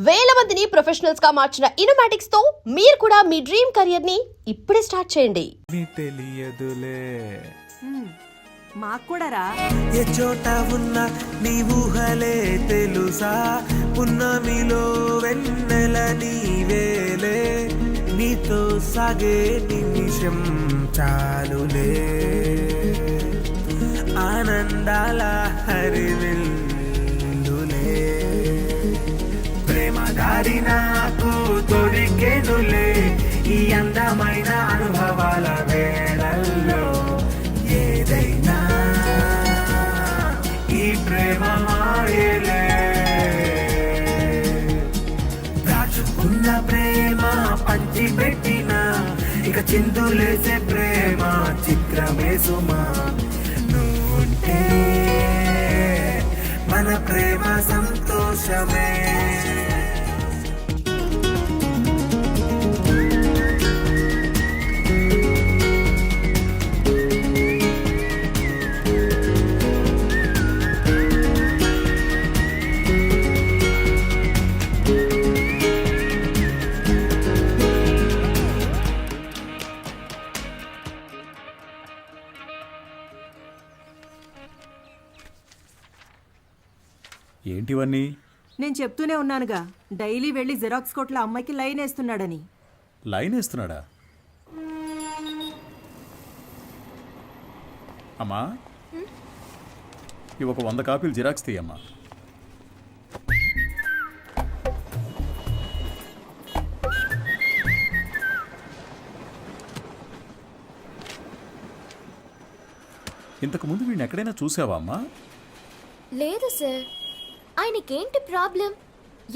వేల మందిని ప్రొఫెషనల్స్ గా మార్చిన ఇనోమాటిక్స్ తో మీరు కూడా మీ డ్రీమ్ కెరియర్ ని ఇప్పుడే స్టార్ట్ చేయండి. తెలియదులే మాకు కూడా రా. ఏ చోట ఉన్నా నీ ఊహలే తెలుసా, పున్నమిలో వెన్నెల నీవేలే, నీతో సాగే నిమిషం చాలులే, ఆనందాల హరివిల్లులే, ప్రేమ దారి నాకు దొరికెనులే, ఈ అందమైన అనుభవాల వేళల్లో ఏదైనా ఈ ప్రేమ మాయలే, దాచుకున్న ప్రేమ పంచిపెట్టిన ఇక చిందులేసే ప్రేమ చిత్రమే సుమా, నువ్వుంటే మన ప్రేమ సంతోషమే. ఏంటివన్నీ? నేను చెప్తూనే ఉన్నానుగా, డైలీ వెళ్ళి జిరాక్స్ కొట్ల అమ్మాయికి లైన్ వేస్తున్నాడని. లైన్ వేస్తున్నాడా? అమ్మా, ఇవి ఒక 100 కాపీలు జిరాక్స్ తీయమ్మా. ఇంతకు ముందు వీడిని ఎక్కడైనా చూసావా అమ్మా? లేదు సార్. ఆయనకేంటి ప్రాబ్లం?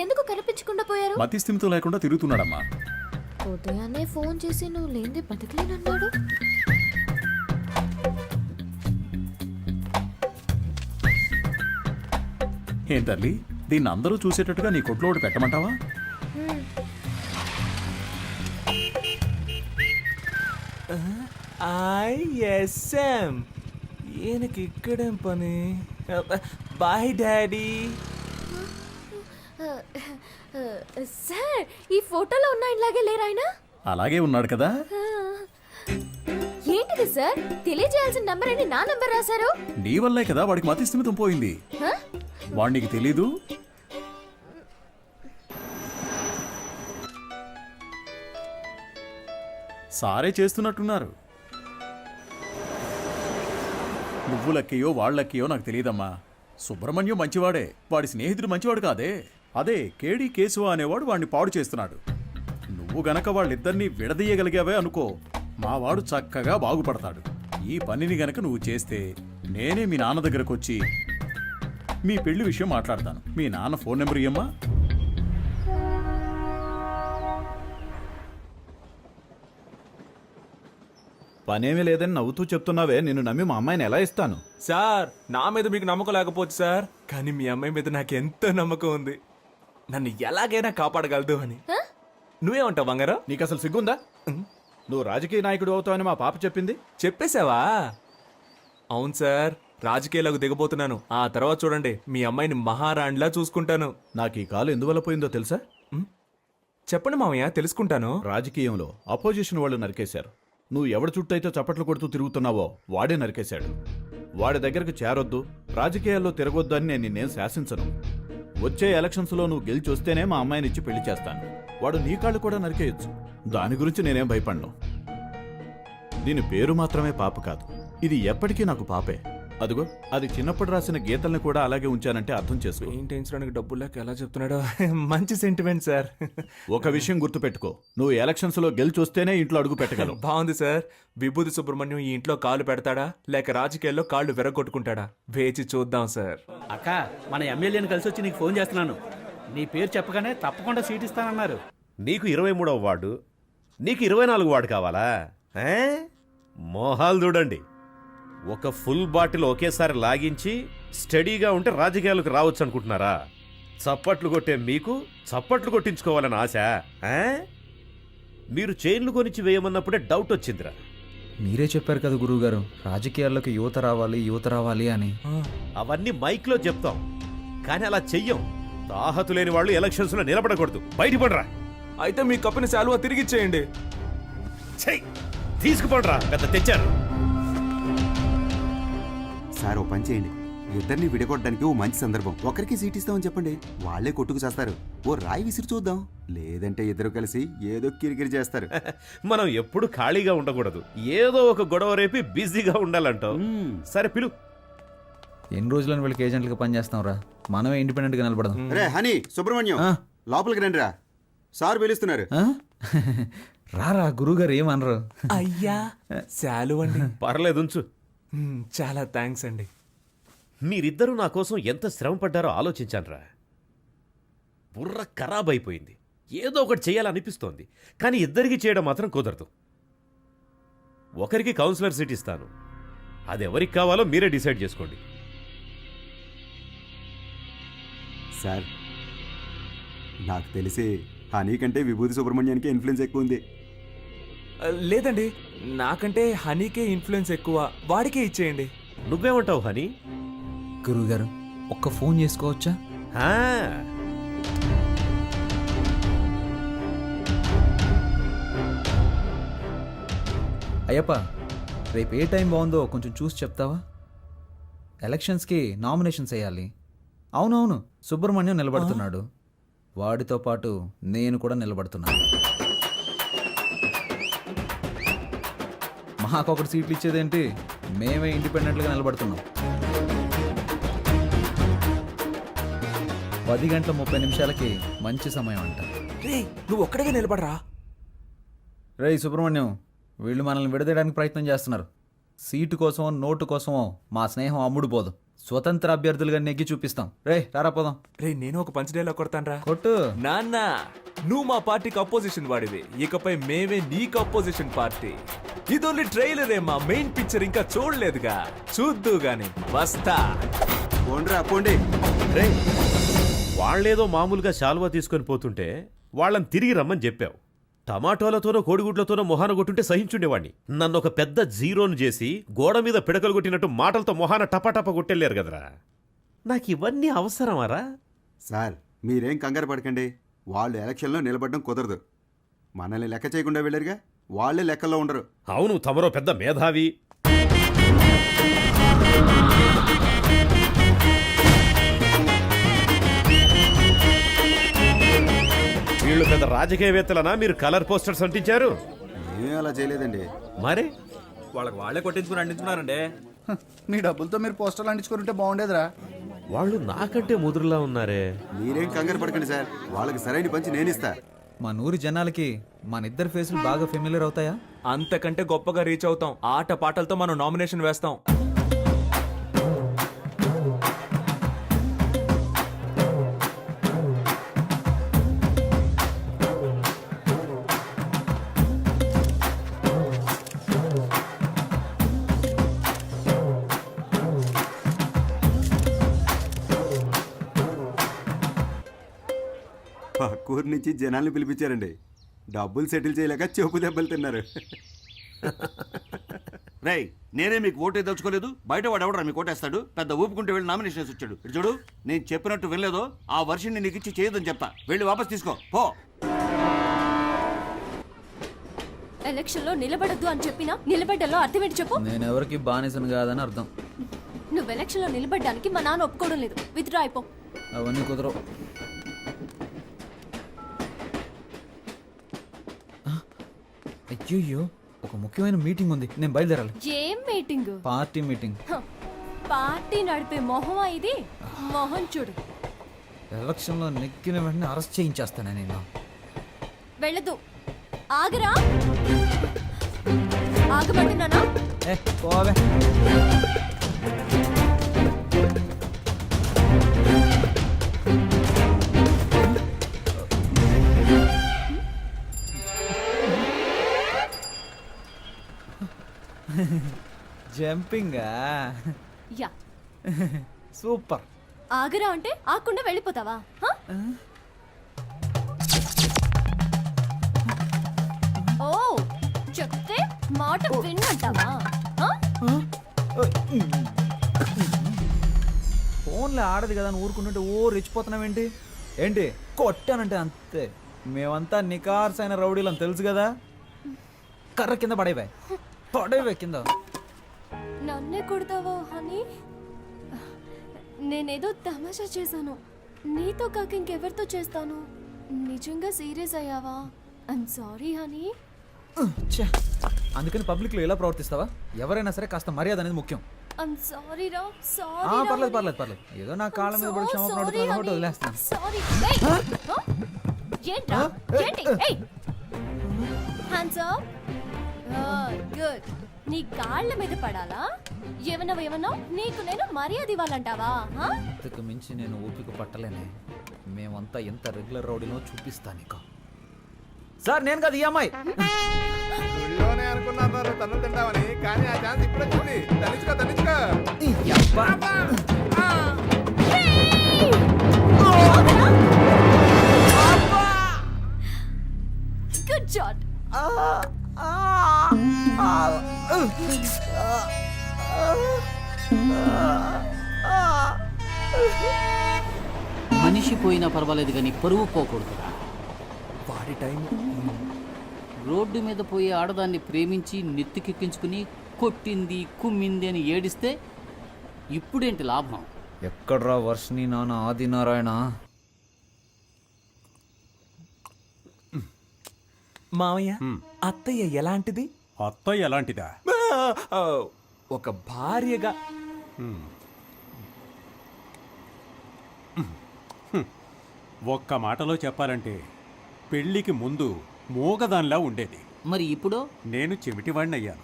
ఎందుకు కనిపించకుండా పోయారు? మతి స్థిమితం లేకుండా తిరుగుతున్నాడమ్మా. ఉదయాన్నే ఫోన్ చేసి నువ్వు లేనిది బతకలేనన్నాడు. ఏం తల్లి, దీన్ని అందరూ చూసేటట్టుగా నీ కొట్లో ఒకటి పెట్టమంటావా? ఐఎస్ఎం ఈయనకి ఇక్కడేం పని? Bye daddy. సార్, ఈ ఫోటోలో ఉన్న ఇలాగే లేరు ఆయన? అలాగే ఉన్నాడు కదా. ఏంటిది సార్? తెలియజేయాల్సిన నంబర్ అని నా నంబర్ రాశారు. నీ వల్లే కదా వాడికి మతి స్థిమితం పోయింది. వాడికి తెలీదు. సారే చేస్తున్నట్టున్నారు. నువ్వు లక్కయో వాళ్ళక్కయో నాకు తెలియదమ్మా. సుబ్రహ్మణ్యం మంచివాడే, వాడి స్నేహితుడు మంచివాడు కాదే. అదే కేడి కేశవ అనేవాడు వాడిని పాడు చేస్తున్నాడు. నువ్వు గనక వాళ్ళిద్దరినీ విడదీయగలిగావే అనుకో, మావాడు చక్కగా బాగుపడతాడు. ఈ పనిని గనక నువ్వు చేస్తే నేనే మీ నాన్న దగ్గరకు వచ్చి మీ పెళ్లి విషయం మాట్లాడతాను. మీ నాన్న ఫోన్ నెంబర్ ఇయ్యమ్మా. పనేమీ లేదని నవ్వుతూ చెప్తున్నావే, నిన్ను నమ్మి మా అమ్మాయిని ఎలా ఇస్తాను? సార్, నా మీద మీకు నమ్మకం లేకపోవచ్చు సార్, కానీ మీ అమ్మాయి మీద నాకు ఎంతో నమ్మకం ఉంది. నన్ను ఎలాగైనా కాపాడగలదు అని. నువ్వేమంటావు బంగారం? నీకు అసలు సిగ్గుందా? నువ్వు రాజకీయ నాయకుడు అవుతావని మా పాప చెప్పింది. చెప్పేశావా? అవును సార్, రాజకీయాలకు దిగబోతున్నాను. ఆ తర్వాత చూడండి, మీ అమ్మాయిని మహారాణిలా చూసుకుంటాను. నాకు ఈ కాలు ఎందువల్ల పోయిందో తెలుసా? చెప్పండి మామయ్య, తెలుసుకుంటాను. రాజకీయంలో అపోజిషన్ వాళ్ళు నరికేశారు. నువ్వు ఎవడి చుట్టూ అయితే చప్పట్లు కొడుతూ తిరుగుతున్నావో వాడే నరికేశాడు. వాడి దగ్గరకు చేరొద్దు, రాజకీయాల్లో తిరగొద్దు అని నేను నిన్నేం శాసించను. వచ్చే ఎలక్షన్స్లో నువ్వు గెలిచి వస్తేనే మా అమ్మాయిని ఇచ్చి పెళ్లి చేస్తాను. వాడు నీ కాళ్ళు కూడా నరికేయచ్చు. దాని గురించి నేనేం భయపడను. దీని పేరు మాత్రమే పాప కాదు, ఇది ఎప్పటికీ నాకు పాపే. అదిగో, అది చిన్నప్పుడు రాసిన గీతల్ని కూడా అలాగే ఉంచానంటే అర్థం చేసుకో. పెయింటించడానికి డబ్బులు లేక ఎలా చెప్తున్నాడో. మంచి సెంటిమెంట్ సార్. ఒక విషయం గుర్తుపెట్టుకో, నువ్వు ఎలక్షన్స్ లో గెలిచి వస్తేనే ఇంట్లో అడుగు పెట్టగలవు. బాగుంది సార్. విభూతి సుబ్రహ్మణ్యం ఈ ఇంట్లో కాలు పెడతాడా, లేక రాజకీయాల్లో కాళ్ళు విరగొట్టుకుంటాడా? వేచి చూద్దాం సార్. అక్క, మన ఎమ్మెల్యేని కలిసి వచ్చి నీకు ఫోన్ చేస్తున్నాను. నీ పేరు చెప్పగానే తప్పకుండా సీట్ ఇస్తానన్నారు. నీకు 23వ వార్డు, నీకు 24 వార్డు కావాలా? మోహాలు చూడండి. ఒక ఫుల్ బాటిల్ ఒకేసారి లాగించి స్టడీగా ఉంటే రాజకీయాలకు రావచ్చు అనుకుంటున్నారా? చప్పట్లు కొట్టే మీకు చప్పట్లు కొట్టించుకోవాలని ఆశ? మీరు చైన్లు కొనిచ్చి వేయమన్నప్పుడే డౌట్ వచ్చిందిరా. మీరే చెప్పారు కదా గురువుగారు, రాజకీయాల్లోకి యువత రావాలి అని. అవన్నీ మైక్లో చెప్తాం, కానీ అలా చెయ్యం. తాహతు లేని వాళ్ళు ఎలక్షన్స్ లో నిలబడకూడదు. బయటపడరా. అయితే మీ కప్పిన శాలువా తిరిగిచ్చేయండి. చెయ్, తీసుకుపోండ్రా. పెద్ద తెచ్చారు. సార్ ఓ పని చేయండి, ఇద్దరిని విడగొట్టడానికి ఓ మంచి సందర్భం. ఒకరికి సీట్ ఇస్తామని చెప్పండి, వాళ్ళే కొట్టుకు చేస్తారు. ఓ రాయి విసిరి చూద్దాం, లేదంటే ఇద్దరు కలిసి ఏదో కిరికిరి చేస్తారు. మనం ఎప్పుడు ఖాళీగా ఉండకూడదు. ఏదో ఒక గొడవ రేపి బిజీగా ఉండాలంటావు. సరే పిలు. ఎన్ని రోజులని వీళ్ళకి ఏజెంట్లుగా పనిచేస్తాం రా, మనమే ఇండిపెండెంట్గా నిలబడదాం. రే హనీ, సుబ్రహ్మణ్యం ఆ? లోపలికి రండి రా, సార్ పిలుస్తున్నారు. ఆ? రారా గురువుగారు ఏమనరు. అయ్యా శాలువండి. పర్లేదు ఉంచు. చాలా థ్యాంక్స్ అండి. మీరిద్దరూ నా కోసం ఎంత శ్రమ పడ్డారో ఆలోచించానురా. బుర్ర ఖరాబ్ అయిపోయింది. ఏదో ఒకటి చేయాలనిపిస్తోంది, కానీ ఇద్దరికి చేయడం మాత్రం కుదరదు. ఒకరికి కౌన్సిలర్ సీట్ ఇస్తాను, అది ఎవరికి కావాలో మీరే డిసైడ్ చేసుకోండి. సార్ నాకు తెలిసి హనీ కంటే విభూతి సుబ్రహ్మణ్యానికి ఇన్ఫ్లుయెన్స్ ఎక్కువ ఉంది. లేదండి, నాకంటే హనీకే ఇన్ఫ్లుయెన్స్ ఎక్కువ, వాడికే ఇచ్చేయండి. నువ్వేమంటావు హనీ? గురువుగారు ఒక్క ఫోన్ చేసుకోవచ్చా? ఆ, అయ్యప్ప రేపు ఏ టైం బాగుందో కొంచెం చూసి చెప్తావా? ఎలక్షన్స్కి నామినేషన్స్ వేయాలి. అవునవును, సుబ్రహ్మణ్యం నిలబడుతున్నాడు, వాడితో పాటు నేను కూడా నిలబడుతున్నాను. మాకొకటి సీట్లు ఇచ్చేదేంటి, మేమే ఇండిపెండెంట్గా నిలబడుతున్నాం. 10:30 మంచి సమయం అంట. రే నువ్వు ఒక్కడిగా నిలబడరా. రేయ్ సుబ్రహ్మణ్యం, వీళ్ళు మనల్ని విడదీయడానికి ప్రయత్నం చేస్తున్నారు. సీటు కోసమో నోటు కోసమో మా స్నేహం అమ్ముడు పోదు. స్వతంత్ర అభ్యర్థులుగా నెగ్గి చూపిస్తాం. రే రారా పోదాం. రే నేను ఒక పంచ్ డైలాగ్ కొడతాను రా. కొట్టు. నాన్న, నువ్వు మా పార్టీకి అపోజిషన్ వాడివి, ఇకపై మేమే నీకు అపోజిషన్ పార్టీ. ఇది ఓన్లీ ట్రైలరే, మా మెయిన్ పిక్చర్ ఇంకా చూడలేదుగా, చూద్దు గాని వస్తా. పోండిరా పోండి. రే, వాళ్ళేదో మామూలుగా శాలువా తీసుకొని పోతుంటే వాళ్ళని తిరిగి రమ్మని చెప్పావు. టమాటోలతోనో కోడిగుడ్లతోనో మొహాన కొట్టుంటే సహించుండేవాడిని. నన్ను ఒక పెద్ద జీరోను చేసి గోడ మీద పిడకలు కొట్టినట్టు మాటలతో మొహాన టపాటపా కొట్టెళ్ళారు కదరా. నాకు ఇవన్నీ అవసరమారా? సార్ మీరేం కంగారు పడకండి, వాళ్ళు ఎలక్షన్లో నిలబడడం కుదరదు. మనల్ని లెక్క చేయకుండా వెళ్ళారుగా, వాళ్ళే లెక్కల్లో ఉండరు. అవును, తమరో పెద్ద మేధావి. వీళ్ళు పెద్ద రాజకీయవేత్తలనా మీరు కలర్ పోస్టర్స్ అంటించారు? ఏం అలా చేయలేదండి. మరి వాళ్ళకి వాళ్ళే కొట్టించుకుని అందించుకున్నారండి. మీ డబ్బులతో మీరు పోస్టర్లు అంటించుకుంటే బాగుండేదిరా. వాళ్ళు నాకంటే ముదురులా ఉన్నారే. మీరేం కంగారు పడకండి సార్, వాళ్ళకి సరైన పంచి నేను ఇస్తా. మా నూరి జనాలకి మన ఇద్దరు ఫేసులు బాగా ఫెమిలియర్ అవుతాయా? అంతకంటే గొప్పగా రీచ్ అవుతాం. ఆట పాటలతో మనం నామినేషన్ వేస్తాం. పక్కూరు నుంచి జనాల్ని పిలిపించారండి, డబ్బులు సెటిల్ చేయలేక చెప్పు దెబ్బలు తిన్నారు. రేయ్, నేనే మీకు ఓటే దలుచుకోలేదు, బయట వాడు ఎవడరా మీకు ఓటేస్తాడు? పెద్ద ఊపుకుంటూ వెళ్ళి నామినేషన్ వేసి వచ్చాడు. ఇటు చూడు, నేను చెప్పినట్టు వెళ్ళలేదో ఆ వర్షిని నీకు ఇచ్చి చేయదని చెప్తా. వెళ్ళి వాపస్ తీసుకో పో. ఎలక్షన్ లో నిలబడద్దు అని చెప్పినా నిలబడ్డలో అర్థం ఏంటి చెప్పు? నేను ఎవరికి బానిసను కాదని అర్థం. నువ్వు ఎలక్షన్ లో నిలబడ్డానికి మా నాన్న ఒప్పుకోవడం లేదు. విత్డ్రా అయిపో. అవన్నీ కుదరవు. అయ్యో, ఒక ముఖ్యమైన మీటింగ్ ఉంది, నేను బయలుదేరాలి. ఏం మీటింగ్? Party meeting. పార్టీ నడిపే మొహమా ఇది? మొహం చూడు. ఎలక్షన్లో నెక్కిన వెంటనే అరెస్ట్ చేయించేస్తాను నేను. వెళ్ళదు. ఆగరా. ఆగమంటున్నానా? పోవే. జంపింగా? యా. సూపర్. ఆగరా అంటే ఆకుండా వెళ్ళిపోతావా? హ? ఓ, చెప్తే మాట విన్నంటావా? హ? ఫోన్లో ఆడదు కదా అని ఊరుకుంటుంటే ఓ రెచ్చిపోతున్నావేంటి? ఏంటి కొట్టానంటే అంతే. మేమంతా నికార్సైన రౌడీలం తెలుసు కదా. కర్ర కింద పడేవే కింద. నన్నే కొడతావా హనీ? నేనేదో తమాషా చేశాను. నీతో కాక ఇంకెవరితో చేస్తాను? నిజంగా సీరియస్ అయ్యావా? I'm sorry honey. ఛే, అందుకని పబ్లిక్లో ఎలా ప్రవర్తిస్తావా? ఎవరైనా సరే కాస్త మర్యాద అనేది ముఖ్యం. ఐమ్ సారీ రా, ఆ, సారీ. పర్లేదు. ఏదో నా కాళ్ళ మీద పడి క్షమాపణ అడుగుతున్నాను కాబట్టి వదిలేస్తాను. సారీ. ఏంట్రా? ఏంటి? Hands up. గుడ్. నీ కాళ్ళ మీద పడాలా? ఏమన్నావు? నీకు నేను మర్యాద ఇవ్వాలంటావా? ఇంతకు మించి నేను ఓపిక పట్టలేనే. మేమంతా ఎంత రెగ్యులర్ రౌడీనో చూపిస్తా నీకు. సార్ నేను కాదు ఈ అమ్మాయి. అనుకున్నారు తను తింటామని, కానీ ఆ ఛాన్స్ ఇప్పుడు వచ్చింది. తనిచ్చుకో. ఈ అబ్బా. Good shot. మనిషి పోయినా పర్వాలేదు కానీ పరువు పోకూడదురా. వాడి టైం. రోడ్డు మీద పోయే ఆడదాన్ని ప్రేమించి నెత్తికెక్కించుకుని కొట్టింది కుమ్మింది అని ఏడిస్తే ఇప్పుడేంటి లాభం? ఎక్కడ్రా వర్షిని నాన్న ఆదినారాయణ? మావయ్య, అత్తయ్య ఎలాంటిది? అత్తయ్య ఎలాంటిదా? ఒక భార్యగా. ఒక్క మాటలో చెప్పాలంటే పెళ్లికి ముందు మూగదానిలా ఉండేది. మరి ఇప్పుడు నేను చెవిటివాణ్ణి అయ్యాను.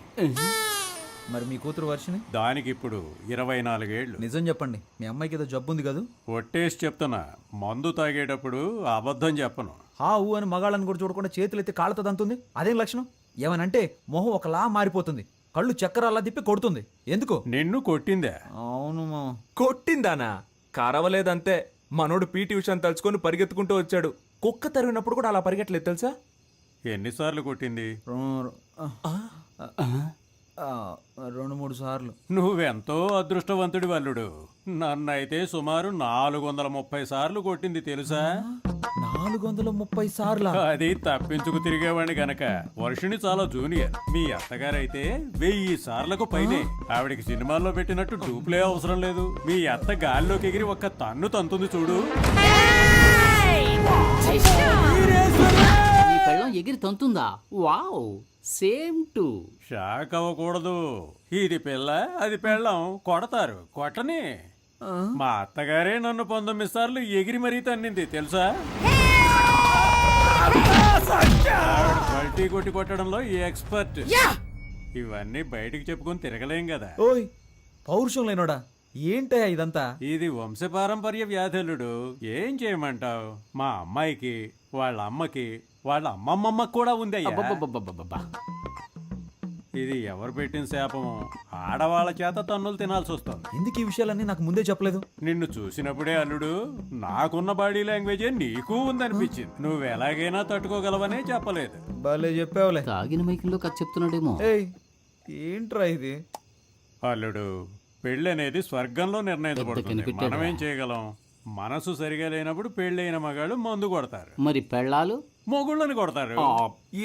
మరి మీ కూతురు వర్షిని? దానికి ఇప్పుడు 24 ఏళ్ళు. నిజం చెప్పండి, మీ అమ్మాయికి ఏదో జబ్బు ఉంది కదా? ఒట్టేసి చెప్తున్నా, మందు తాగేటప్పుడు అబద్ధం చెప్పను. హా ఊ అని మగాళ్ళని కూడా చూడకుండా చేతులు ఎత్తి కాళ్ళతో దంతుంది. అదేం లక్షణం? ఏమనంటే మొహం ఒకలా మారిపోతుంది, కళ్ళు చక్రాల్లా తిప్పి కొడుతుంది. ఎందుకు? నిన్ను కొట్టిందే? అవును మా. కొట్టిందానా? కరవలేదంతే. మనోడు పీటీ ఉషాని తలుచుకొని పరిగెత్తుకుంటూ వచ్చాడు. కుక్క తరిగినప్పుడు కూడా అలా పరిగెట్టలేదు తెలుసా? ఎన్నిసార్లు కొట్టింది? 2-3 సార్లు. నువ్వెంతో అదృష్టవంతుడి వల్లుడు. నన్నైతే సుమారు 430 సార్లు కొట్టింది తెలుసా? 430 సార్లా? అది తప్పించుకు తిరిగేవాడిని గనక. వర్షిని చాలా జూనియర్. మీ అత్తగారైతే 1000 సార్లకు పైనే. ఆవిడికి సినిమాల్లో పెట్టినట్టు డూప్లే అవసరం లేదు. మీ అత్త గాల్లోకి ఎగిరి ఒక్క తన్ను తంతుంది చూడు. నీ పెళ్ళం ఎగిరి తంతుందా? Wow, same to. షాక్ అవ్వకూడదు. ఇది పిల్ల, అది పెళ్ళం. కొడతారు, కొట్టని. మా అత్తగారే నన్ను 19 సార్లు ఎగిరి మరీ తన్నింది తెలుసా? పల్టీ కొట్టి కొట్టడంలో ఎక్స్పర్ట్. ఇవన్నీ బయటికి చెప్పుకొని తిరగలేం కదా. ఓయ్ పౌరుషం లేనోడా, ఏంటయ్యా ఇదంతా? ఇది వంశపారంపర్య వ్యాధులుడు. ఏం చేయమంటావు? మా అమ్మాయికి, వాళ్ళ అమ్మకి, వాళ్ళ అమ్మమ్మమ్మకి కూడా ఉంది అయ్యా. అబ్బబ్బబ్బబ్బబ్బబ్బా. ఇది ఎవరు పెట్టిన శాపము? ఆడవాళ్ళ చేత తన్నులు తినాల్సి వస్తుంది. ఎందుకు ఈ విషయాలన్నీ నాకు ముందే చెప్పలేదు? నిన్ను చూసినప్పుడే అల్లుడు, నాకున్న బాడీ లాంగ్వేజే నీకు ఉందనిపించింది. నువ్వు ఎలాగైనా తట్టుకోగలవనే చెప్పలేదు. భలే చెప్పావులే. తాగిన మైకంలో కథ చెప్తున్నాడేమో. ఏయ్ ఏంట్రా ఇది? అల్లుడు, పెళ్ళి అనేది స్వర్గంలో నిర్ణయించబడుతుంది. కనిపెట్టాడురా. మనమేం చేయగలం? మనసు సరిగా లేనప్పుడు పెళ్ళైన మగాళ్ళు మందు కొడతారు, మరి పెళ్ళాలు మొగుళ్ళని కొడతారు.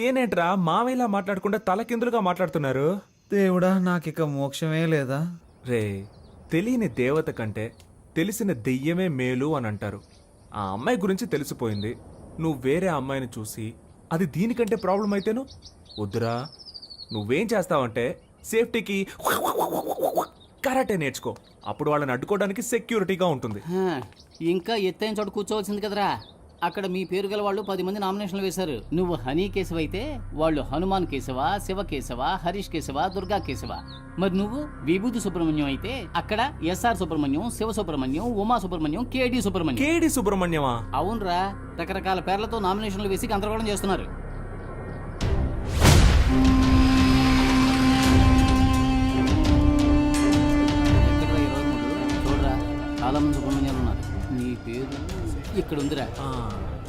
ఏనేట్రా మావయ్యలా మాట్లాడకుండా తలకిందులుగా మాట్లాడుతున్నారు? దేవుడా, నాకిక మోక్షమే లేదా? రే, తెలియని దేవత కంటే తెలిసిన దెయ్యమే మేలు అని అంటారు. ఆ అమ్మాయి గురించి తెలిసిపోయింది. నువ్వు వేరే అమ్మాయిని చూసి అది దీనికంటే ప్రాబ్లం అయితేను వద్దురా. నువ్వేం చేస్తావంటే సేఫ్టీకి కరాటే నేర్చుకో. అప్పుడు వాళ్ళని అడ్డుకోవడానికి సెక్యూరిటీగా ఉంటుంది. హా, ఇంకా ఎత్తైన చోట కూర్చోవలసింది కదరా. అక్కడ మీ పేరు గల వాళ్ళు 10 మంది నామినేషన్లు వేశారు. నువ్వు హనీ కేశవ అయితే వాళ్ళు హనుమాన్ కేశవ, శివ కేశవ, హరీష్ కేశవ, దుర్గా కేశవ. మరి నువ్వు విభూతి సుబ్రహ్మణ్యం అయితే అక్కడ ఎస్ఆర్ సుబ్రహ్మణ్యం, శివ సుబ్రహ్మణ్యం, ఉమా సుబ్రహ్మణ్యం, కేడి సుబ్రహ్మణ్యం. కేడి సుబ్రహ్మణ్యమా? అవునరా, రకరకాల పేర్లతో నామినేషన్లు వేసి గందరగోళం చేస్తున్నారు. ఎక్కడ్రా ఈ రోజు నువ్వు? చూడరా, చాలా మంది సుబ్రహ్మణ్యాలు ఉన్నారు. నీ పేరు ఇక్కడ ఉందిరా.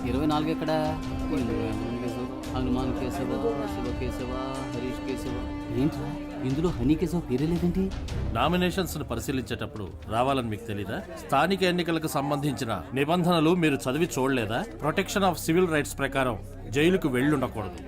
24 ఎక్కడ? హనుమాన్ కేశవ శివ కేశవ హరీష్ కేశవ. ఏంట్రా ఇందులో హనీ కేశవ పేరే లేదేంటి? నామినేషన్స్ ను పరిశీలించేటప్పుడు రావాలని మీకు తెలీదా? స్థానిక ఎన్నికలకు సంబంధించిన నిబంధనలు మీరు చదివి చూడలేదా? ప్రొటెక్షన్ ఆఫ్ సివిల్ రైట్స్ ప్రకారం జైలుకు వెళ్ళుండకూడదు.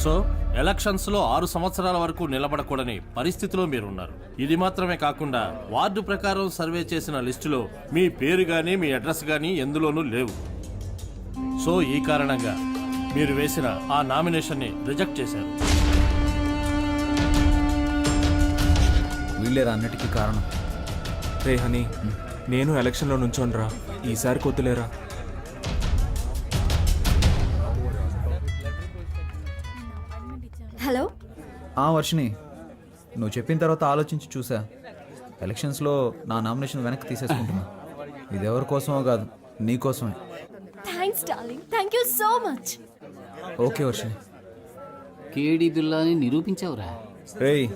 సో ఎలక్షన్స్ లో 6 సంవత్సరాల వరకు నిలబడకూడని పరిస్థితిలో మీరున్నారు. ఇది మాత్రమే కాకుండా వార్డు ప్రకారం సర్వే చేసిన లిస్టులో మీ పేరు గానీ మీ అడ్రస్ గానీ ఎందులోనూ లేవు. సో ఈ కారణంగా మీరు వేసిన ఆ నామినేషన్ ని రిజెక్ట్ చేశారు. వీళ్ళేరా అన్నిటికీ కారణం. రే హనీ, నేను ఎలక్షన్లో నుంచోనరా, ఈసారి కొద్దులేరా. హలో, వర్షిని, నువ్వు చెప్పిన తర్వాత ఆలోచించి చూసా. ఎలక్షన్స్లో నా నామినేషన్ వెనక్కి తీసేసుకుంటున్నా. ఇది ఎవరి కోసమో కాదు, నీ కోసమే. Thanks darling, thank you so much. Okay Varshini. కేడి బిల్లాని నిరూపించావురా. రేయ్,